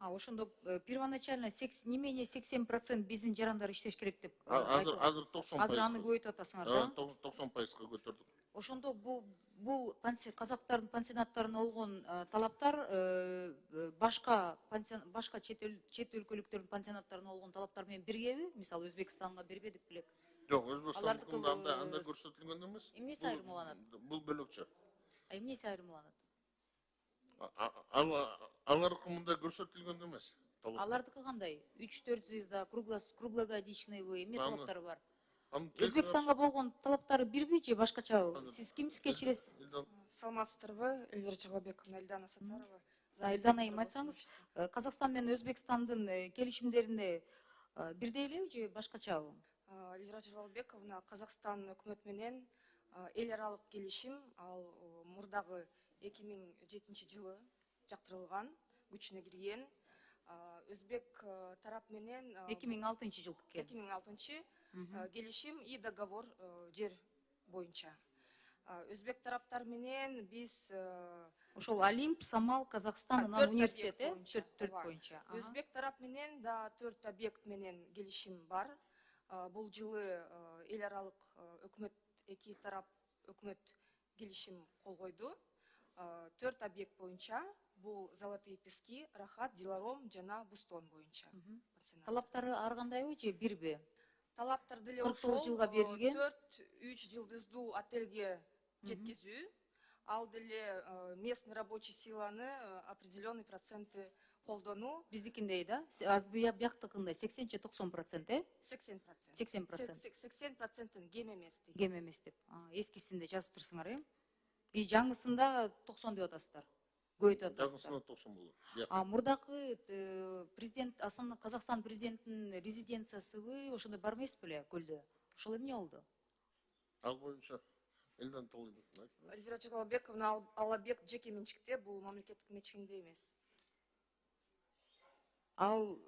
Ошондо первоначально не менее 80% биздин жарандар иштеш керек деп Азыр айтылган. 90%. Азыр аны көбөйтүп атасыңар да? 90%га көтөрдүк. Ошондо бул казактардын пансионаттарына болгон талаптар башка чет өлкөлүктөрдүн пансионаттарына болгон талаптар менен биргеби? Мисалы Өзбекстанга бербедик белек. Жок, Өзбекстандыкында андай Алардыкы көрсөтүлгөн эмес. эмнеси айырмаланат? Бул бөлөкчө. Эмнеси айырмаланат? Алардыкы мындай көрсөтүлгөн эмес. Алардыкы кандай? 3-4 звезда, круглогодичный эмне талаптары бар? Анын Өзбекстанга болгон талаптары бирби же башкачабы? Сиз кимсиз кечиресиз? Саламатсыздарбы, Эльвира Жыглабековна, Эльдана Сатарова. Эльдана айым, айтсаңыз, Казакстан менен Өзбекстандын келишимдеринде бирдей элеби же башкачабы? Эльвира Жыглабековна, Казакстан өкмөтү менен эл аралык келишим ал мурдагы 2007 жылы жактырылган, күчүнө кирген. Өзбек тарап менен 2006 жылы экен. 2006 келишим и договор жер боюнча. Өзбек тараптар менен биз ошол Олимп, Самал, Казакстан анан университет 4 боюнча. Өзбек тарап менен да 4 объект менен келишим бар. Бул жылы эл аралык өкмөт, эки тарап өкмөт келишим кол койду. 4 объект боюнча бул Золотые пески, Рахат, Диларом жана Бустон боюнча. Талаптары ар кандайбы же бирби? Талаптар деле 49 жылга берилген. 4-3 жылдыздуу отельге жеткизүү. Ал деле местный рабочий силаны определенный проценты колдонуу. Биздикиндей да? Аз бияктыкындай 80 же 90%, 80%. 80%. 80% кем эмес дейт. Кем эмес деп. Эскисинде жазып турсуңар, И жаңысында 90 деп атасыздар. Көбөйтүп атасыздар. Жаңысында 90 болот. Мурдакы президент, Казакстан президентинин резиденциясыбы ошондой бар эмес беле көлдө? Ошол эмне болду? Ал боюнча элден толуйт. Эльвира Жыглабековна, ал объект жеке менчикте, бул мамлекеттик менчигинде эмес. Ал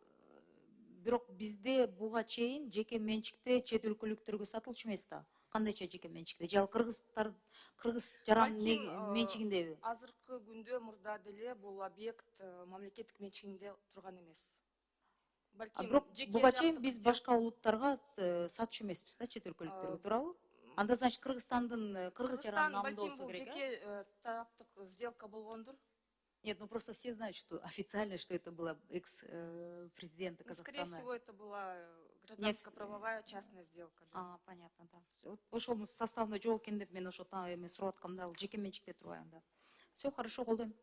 бирок бизде буга чейин жеке менчикте чет өлкөлүктөргө сатылчу эмес да. Кандайча жеке менчикте? Же ал кыргыз жарандын менчигиндеби? Азыркы күндө мурда деле бул объект мамлекеттик менчигинде турган эмес. Бирок буга чейин биз башка улуттарга сатчу эмеспиз да, чет өлкөлүктөргө, туурабы? Анда значит Кыргызстандын кыргыз жарандын намында болсо керек, жеке тараптык сделка болгондур. Нет, ну просто все знают, что официально, что это была экс-президента Казахстана. Скорее всего, это была гражданско-правовая частная сделка. Да. Понятно, да. Ошол составында жок экен деп мен ошо сурап аткам да, ал жеке менчикте турбайбы да. Все хорошо, колдойм.